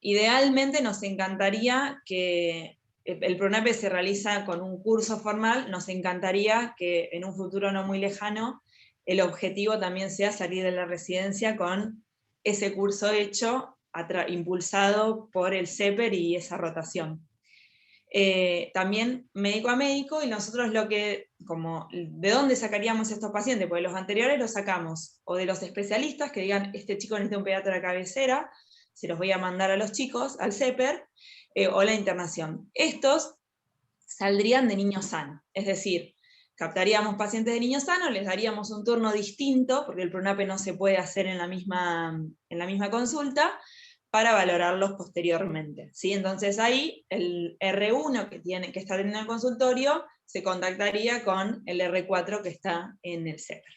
Idealmente nos encantaría que el PRUNAPE se realiza con un curso formal, nos encantaría que en un futuro no muy lejano el objetivo también sea salir de la residencia con ese curso hecho, impulsado por el CEPER y esa rotación. también médico a médico, y nosotros ¿de dónde sacaríamos estos pacientes? Porque los anteriores los sacamos o de los especialistas que digan, este chico necesita un pediatra de cabecera, se los voy a mandar a los chicos, al CEPER, o la internación. Estos saldrían de niño sano, es decir, captaríamos pacientes de niño sano, les daríamos un turno distinto, porque el PRONAPE no se puede hacer en la misma consulta, para valorarlos posteriormente, ¿sí? Entonces ahí el R1 que está teniendo el consultorio se contactaría con el R4 que está en el CEPER.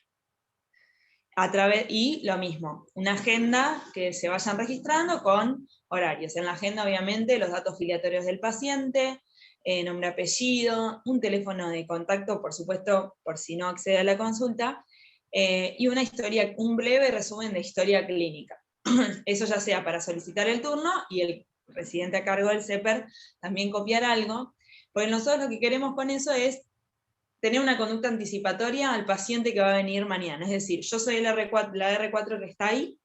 Y lo mismo, una agenda que se vayan registrando con horarios. En la agenda, obviamente, los datos filiatorios del paciente, nombre, apellido, un teléfono de contacto, por supuesto, por si no accede a la consulta, y un breve resumen de historia clínica. Eso ya sea para solicitar el turno, y el residente a cargo del CEPER también copiar algo, porque nosotros lo que queremos con eso es tener una conducta anticipatoria al paciente que va a venir mañana. Es decir, yo soy la R4 que está ahí,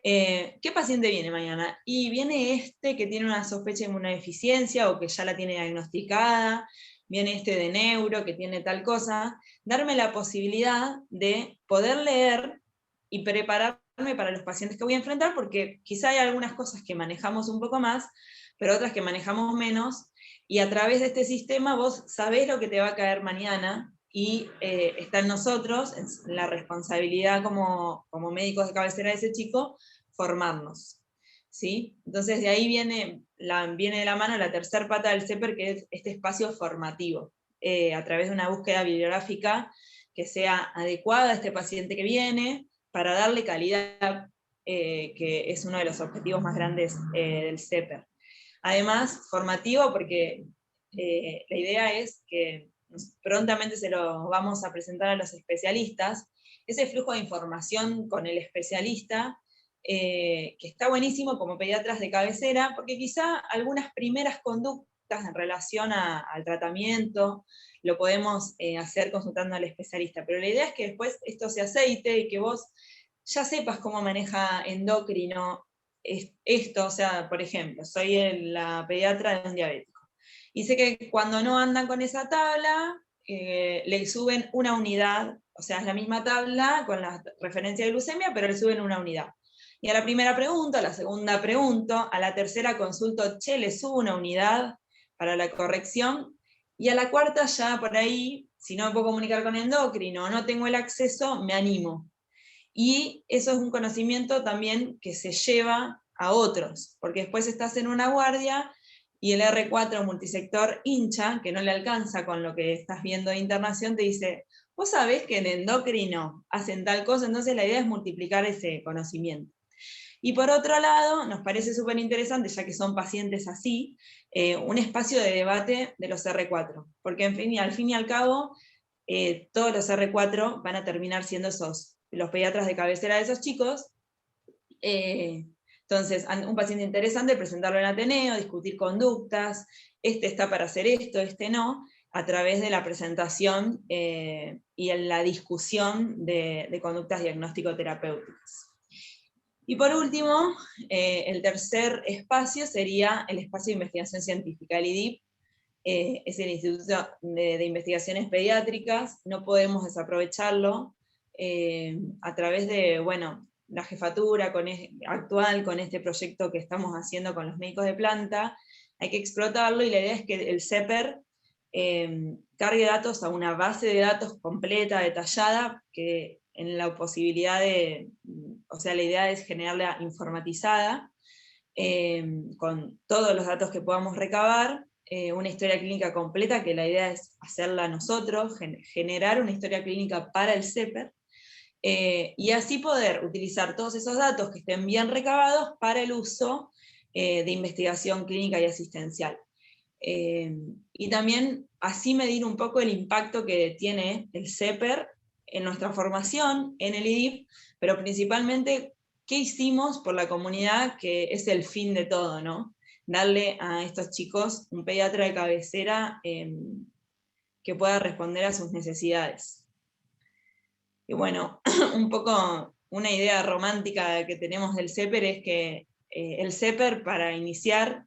¿qué paciente viene mañana? Y viene este que tiene una sospecha de inmunodeficiencia o que ya la tiene diagnosticada, viene este de neuro que tiene tal cosa, darme la posibilidad de poder leer y prepararme para los pacientes que voy a enfrentar, porque quizá hay algunas cosas que manejamos un poco más, pero otras que manejamos menos, y a través de este sistema vos sabés lo que te va a caer mañana, y está en nosotros, en la responsabilidad como médicos de cabecera de ese chico, formarnos. ¿Sí? Entonces de ahí viene de la mano la tercera pata del CEPER, que es este espacio formativo, a través de una búsqueda bibliográfica que sea adecuada a este paciente que viene, para darle calidad, que es uno de los objetivos más grandes del CEPER. Además, formativo, porque la idea es que prontamente se lo vamos a presentar a los especialistas, ese flujo de información con el especialista, que está buenísimo como pediatras de cabecera, porque quizá algunas primeras conductas en relación al tratamiento lo podemos hacer consultando al especialista, pero la idea es que después esto se aceite y que vos ya sepas cómo maneja endocrino esto. O sea, por ejemplo, soy la pediatra de un diabético, y sé que cuando no andan con esa tabla, le suben una unidad, o sea, es la misma tabla con la referencia de glucemia, pero le suben una unidad. Y a la primera pregunto, a la segunda pregunto, a la tercera consulto, le subo una unidad para la corrección, y a la cuarta ya por ahí, si no me puedo comunicar con endocrino, no tengo el acceso, me animo. Y eso es un conocimiento también que se lleva a otros, porque después estás en una guardia y el R4 multisector hincha, que no le alcanza con lo que estás viendo de internación, te dice, vos sabés que en endocrino hacen tal cosa. Entonces la idea es multiplicar ese conocimiento. Y por otro lado, nos parece súper interesante, ya que son pacientes así, un espacio de debate de los R4, porque al fin y al cabo, todos los R4 van a terminar siendo los pediatras de cabecera de esos chicos. Entonces, un paciente interesante, presentarlo en Ateneo, discutir conductas, este está para hacer esto, este no, a través de la presentación y en la discusión de conductas diagnóstico-terapéuticas. Y por último, el tercer espacio sería el espacio de investigación científica. El IDIP es el Instituto de Investigaciones Pediátricas, no podemos desaprovecharlo a través de, bueno, la jefatura actual con este proyecto que estamos haciendo con los médicos de planta. Hay que explotarlo, y la idea es que el CEPER cargue datos a una base de datos completa, detallada, que en la posibilidad o sea, la idea es generarla informatizada, con todos los datos que podamos recabar, una historia clínica completa, que la idea es hacerla nosotros, generar una historia clínica para el CEPER, y así poder utilizar todos esos datos que estén bien recabados para el uso de investigación clínica y asistencial. Y también así medir un poco el impacto que tiene el CEPER en nuestra formación, en el IDIP, pero principalmente qué hicimos por la comunidad, que es el fin de todo, ¿no? Darle a estos chicos un pediatra de cabecera que pueda responder a sus necesidades. Y bueno, un poco una idea romántica que tenemos del CEPER es que el CEPER, para iniciar,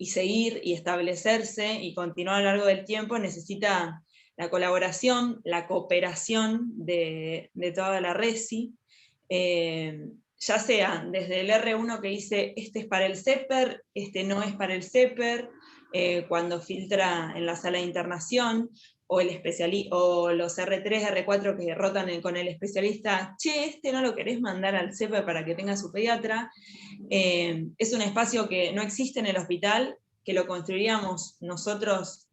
seguir y establecerse y continuar a lo largo del tiempo, necesita la colaboración, la cooperación de toda la RESI, ya sea desde el R1 que dice, este es para el CEPER, este no es para el CEPER, cuando filtra en la sala de internación, o los R3, R4 que rotan con el especialista, che, este no lo querés mandar al CEPER para que tenga su pediatra. Es un espacio que no existe en el hospital, que lo construiríamos nosotros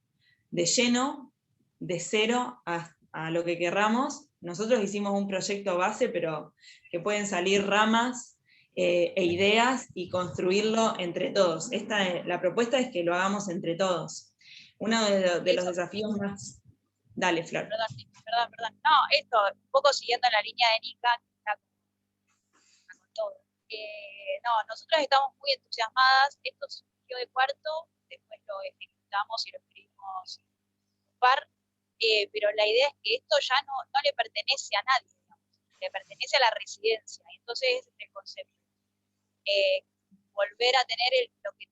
de lleno, de cero a lo que querramos. Nosotros hicimos un proyecto base, pero que pueden salir ramas e ideas y construirlo entre todos. La propuesta es que lo hagamos entre todos. Uno de los desafíos más... Dale, Flor. Perdón. No, esto, un poco siguiendo la línea de Nika, que está con todo. No, nosotros estamos muy entusiasmadas. Esto surgió de cuarto, después lo ejecutamos y lo escribimos un par. Pero la idea es que esto ya no le pertenece a nadie, digamos, le pertenece a la residencia. Entonces ese es el concepto. Volver a tener lo que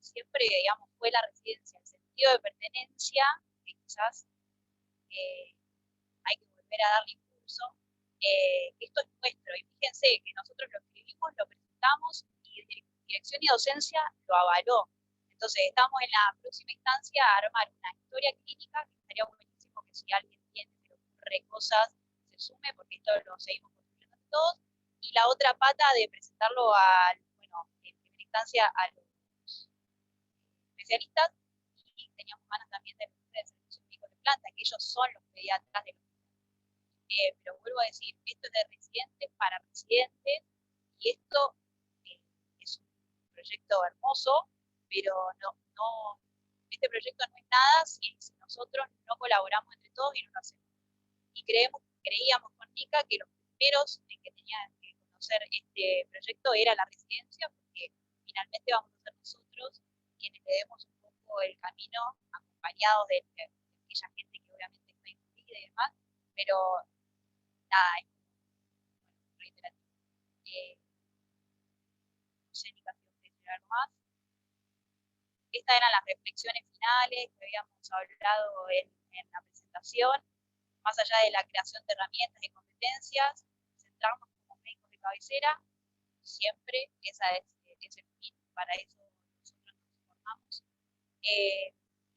siempre, digamos, fue la residencia, el sentido de pertenencia, que quizás hay que volver a darle impulso. Esto es nuestro, y fíjense que nosotros lo escribimos, lo presentamos, y dirección y docencia lo avaló. Entonces estamos en la próxima instancia a armar una historia clínica, que estaría buenísimo que si alguien tiene cosas se sume, porque esto lo seguimos construyendo todos, y la otra pata de presentarlo en primera instancia a los especialistas, y teníamos ganas también de servicios médicos de planta, que ellos son los pediatras de los pero vuelvo a decir, esto es de residentes para residentes, y esto es un proyecto hermoso, pero este proyecto no es nada si nosotros no colaboramos entre todos y no lo hacemos. Y creíamos con Nika que los primeros que tenían que conocer este proyecto era la residencia, porque finalmente vamos a ser nosotros quienes le demos un poco el camino, acompañados de aquella gente que obviamente está incluida y demás, pero nada, es reiterativo. No sé, Nika, si quieres decir algo más. Estas eran las reflexiones finales que habíamos hablado en la presentación. Más allá de la creación de herramientas y competencias, centrarnos como médicos de cabecera, siempre ese es el fin, para eso nosotros nos formamos. Y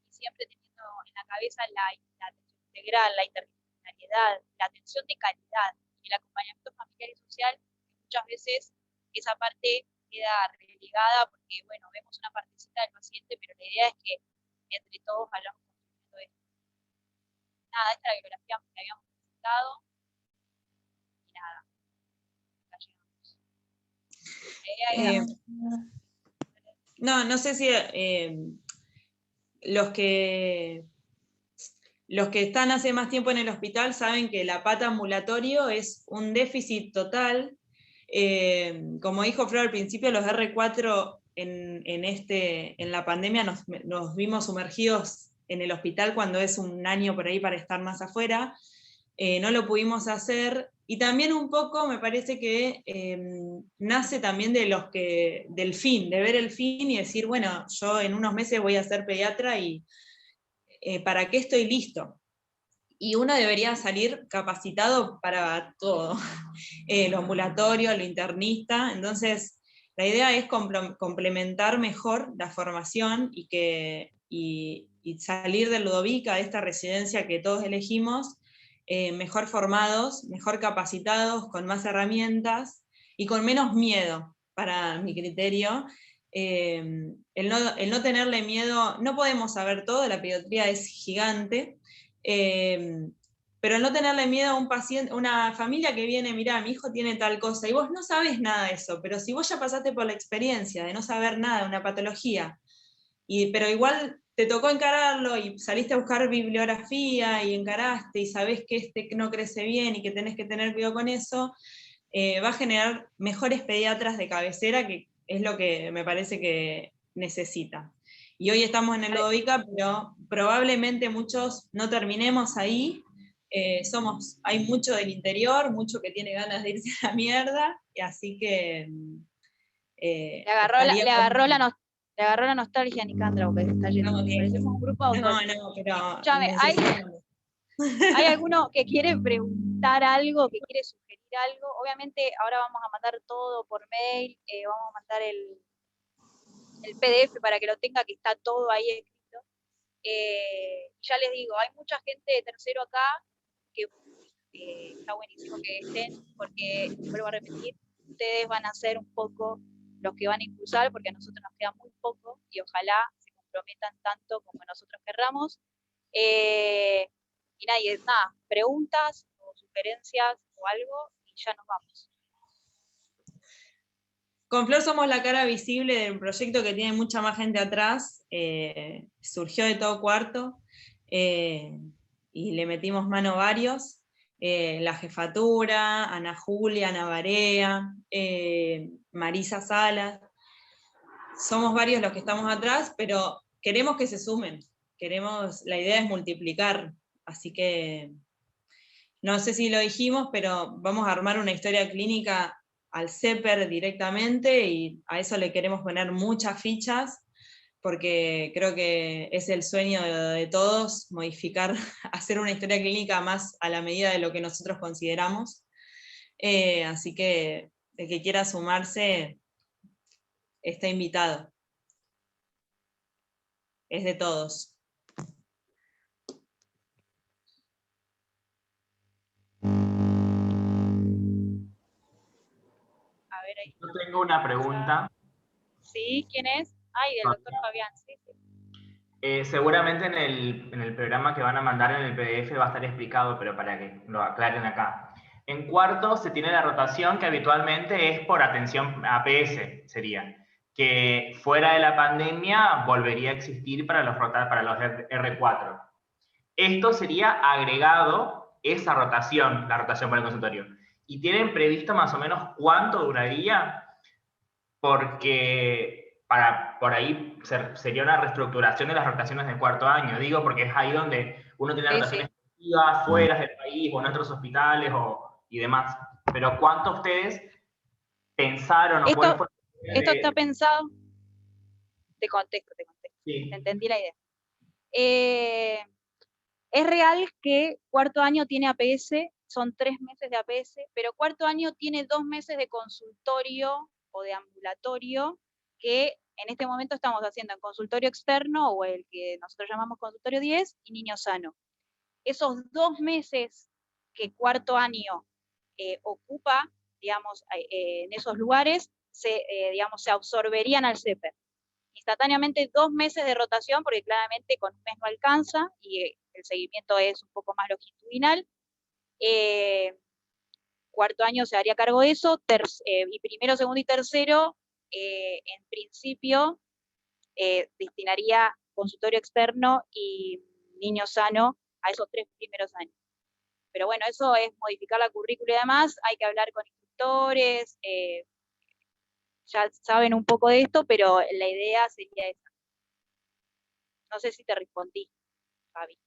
siempre teniendo en la cabeza la atención integral, la interdisciplinariedad, la atención de calidad y el acompañamiento familiar y social, que muchas veces esa parte queda relegada porque, bueno, vemos una partecita del paciente, pero la idea es que entre todos vayamos construyendo esto. Nada, esta es la bibliografía que habíamos presentado, y nada, acá llegamos. No sé si los que están hace más tiempo en el hospital saben que la pata ambulatorio es un déficit total. Como dijo Flor al principio, los R4 en la pandemia nos vimos sumergidos en el hospital cuando es un año por ahí para estar más afuera. No lo pudimos hacer, y también un poco me parece que nace también del fin, de ver el fin y decir, bueno, yo en unos meses voy a ser pediatra y ¿para qué estoy listo? Y uno debería salir capacitado para todo, lo ambulatorio, lo internista. Entonces la idea es complementar mejor la formación y salir del Ludovica, de esta residencia que todos elegimos, mejor formados, mejor capacitados, con más herramientas y con menos miedo, para mi criterio. El no tenerle miedo, no podemos saber todo, la pediatría es gigante, pero el no tenerle miedo a un paciente, una familia que viene, mirá, mi hijo tiene tal cosa, y vos no sabes nada de eso, pero si vos ya pasaste por la experiencia de no saber nada de una patología, pero igual te tocó encararlo y saliste a buscar bibliografía y encaraste y sabés que no crece bien y que tenés que tener cuidado con eso, va a generar mejores pediatras de cabecera, que es lo que me parece que necesita. Y hoy estamos en el Ludovica, pero probablemente muchos no terminemos ahí. Hay mucho del interior, mucho que tiene ganas de irse a la mierda, y así que... Le agarró la Le agarró la nostalgia a Nicandra porque está yendo. No, Parecemos un grupo de no, autónomos. pero Escúchame, ¿hay alguno que quiere preguntar algo, que quiere sugerir algo? Obviamente ahora vamos a mandar todo por mail, vamos a mandar el PDF para que lo tenga, que está todo ahí escrito. Ya les digo, hay mucha gente de tercero acá que está buenísimo que estén, porque, vuelvo a repetir, ustedes van a ser un poco los que van a impulsar, porque a nosotros nos queda muy poco, y ojalá se comprometan tanto como nosotros querramos. Y nada, preguntas o sugerencias o algo, y ya nos vamos. Con Flor somos la cara visible de un proyecto que tiene mucha más gente atrás, surgió de todo cuarto, y le metimos mano varios, la jefatura, Ana Julia, Ana Barea, Marisa Salas, somos varios los que estamos atrás, pero queremos que se sumen, la idea es multiplicar, así que no sé si lo dijimos, pero vamos a armar una historia clínica al CEPER directamente, y a eso le queremos poner muchas fichas, porque creo que es el sueño de todos, modificar, hacer una historia clínica más a la medida de lo que nosotros consideramos. Así que el que quiera sumarse está invitado. Es de todos. A ver, ahí. Yo tengo una pregunta. ¿Sí? ¿Quién es? Ay, del doctor Fabián, sí. Seguramente en el programa que van a mandar en el PDF va a estar explicado, pero para que lo aclaren acá. En cuarto se tiene la rotación que habitualmente es por atención APS, sería. Que fuera de la pandemia volvería a existir para los R4. Esto sería agregado, esa rotación, la rotación para el consultorio. ¿Y tienen previsto más o menos cuánto duraría? Porque por ahí sería una reestructuración de las rotaciones del cuarto año, digo, porque es ahí donde uno tiene rotaciones activas, fuera del país, o en otros hospitales y demás. Pero ¿cuánto ustedes pensaron o cuál fue? Esto está pensado. Te contesto. Sí. Entendí la idea. Es real que cuarto año tiene APS, son 3 meses de APS, pero cuarto año tiene 2 meses de consultorio o de ambulatorio, que en este momento estamos haciendo en consultorio externo, o el que nosotros llamamos consultorio 10, y niño sano. Esos 2 meses que cuarto año ocupa, digamos, en esos lugares, digamos, se absorberían al CEPER. Instantáneamente 2 meses de rotación, porque claramente con un mes no alcanza, y el seguimiento es un poco más longitudinal. Cuarto año se haría cargo de eso, y primero, segundo y tercero, en principio, destinaría consultorio externo y niño sano a esos 3 primeros años. Pero bueno, eso es modificar la currícula y demás, hay que hablar con instructores, ya saben un poco de esto, pero la idea sería esa. No sé si te respondí, Fabi.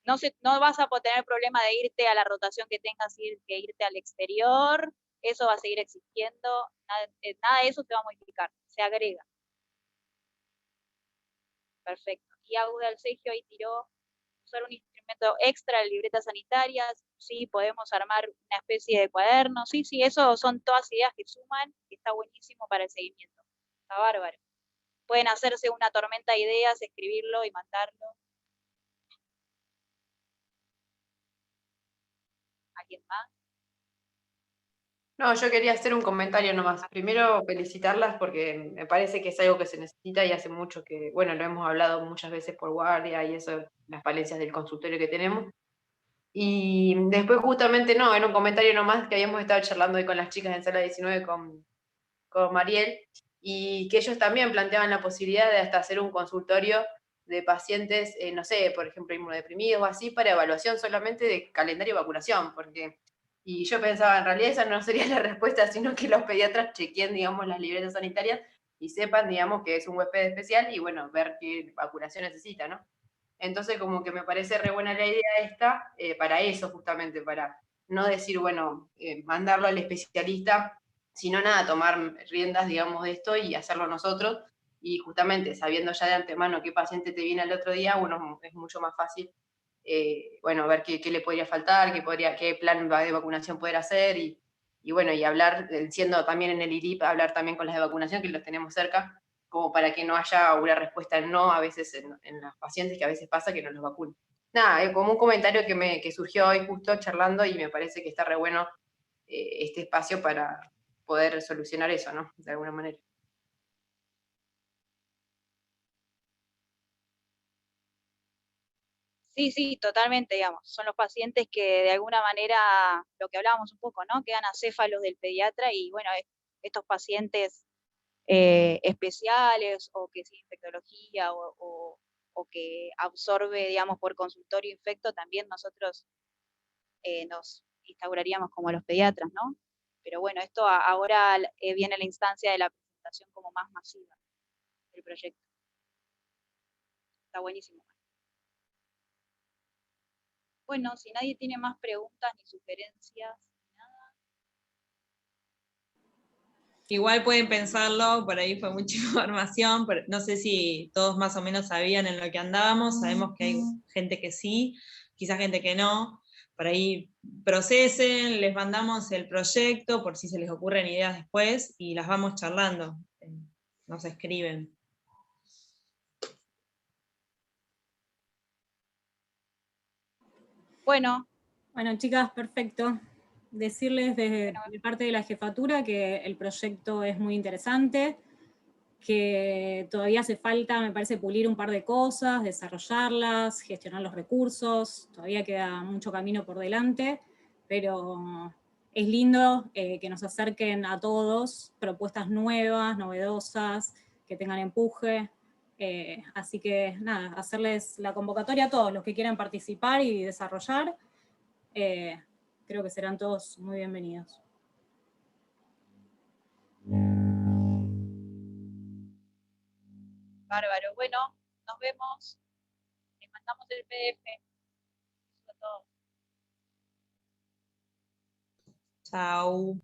No vas a tener problema de irte a la rotación que tengas que irte al exterior, eso va a seguir existiendo, nada de eso se va a modificar, se agrega. Perfecto. Y Auda del Segio ahí tiró usar un instrumento extra de libretas sanitarias, sí, podemos armar una especie de cuaderno, sí, eso son todas ideas que suman, que está buenísimo para el seguimiento. Está bárbaro. Pueden hacerse una tormenta de ideas, escribirlo y mandarlo. ¿Alguien más? No, yo quería hacer un comentario nomás. Primero, felicitarlas porque me parece que es algo que se necesita y hace mucho que, bueno, lo hemos hablado muchas veces por guardia y eso, las falencias del consultorio que tenemos. Y después justamente, no, era un comentario nomás que habíamos estado charlando hoy con las chicas en sala 19 con Mariel, y que ellos también planteaban la posibilidad de hasta hacer un consultorio de pacientes, no sé, por ejemplo, inmunodeprimidos o así, para evaluación solamente de calendario de vacunación, porque, y yo pensaba, en realidad esa no sería la respuesta, sino que los pediatras chequeen, digamos, las libretas sanitarias y sepan, digamos, que es un huésped especial y, bueno, ver qué vacunación necesita, ¿no? Entonces, como que me parece re buena la idea esta, para eso justamente, para no decir, bueno, mandarlo al especialista sino nada, tomar riendas, digamos, de esto y hacerlo nosotros, y justamente sabiendo ya de antemano qué paciente te viene al otro día, bueno, es mucho más fácil, bueno, ver qué le podría faltar, qué plan de vacunación poder hacer, y bueno, y hablar, siendo también en el IRIP, hablar también con las de vacunación, que los tenemos cerca, como para que no haya una respuesta no a veces en los pacientes, que a veces pasa que no los vacunan. Nada, como un comentario que surgió hoy justo charlando, y me parece que está re bueno este espacio para poder solucionar eso, ¿no? De alguna manera. Sí, sí, totalmente, digamos. Son los pacientes que de alguna manera, lo que hablábamos un poco, ¿no? Quedan acéfalos del pediatra y bueno, estos pacientes especiales o que sí infectología o que absorbe, digamos, por consultorio infecto, también nosotros nos instauraríamos como los pediatras, ¿no? Pero bueno, esto ahora viene la instancia de la presentación como más masiva del proyecto. Está buenísimo. Bueno, si nadie tiene más preguntas ni sugerencias, nada. Igual pueden pensarlo, por ahí fue mucha información, pero no sé si todos más o menos sabían en lo que andábamos, sabemos que hay gente que sí, quizás gente que no, por ahí procesen, les mandamos el proyecto por si se les ocurren ideas después y las vamos charlando, nos escriben. Bueno. Bueno, chicas, perfecto. Decirles de parte de la jefatura que el proyecto es muy interesante, que todavía hace falta, me parece, pulir un par de cosas, desarrollarlas, gestionar los recursos, todavía queda mucho camino por delante, pero es lindo que nos acerquen a todos propuestas nuevas, novedosas, que tengan empuje, así que nada, hacerles la convocatoria a todos los que quieran participar y desarrollar, creo que serán todos muy bienvenidos. Bárbaro. Bueno, nos vemos. Les mandamos el PDF. Eso es todo. Chao.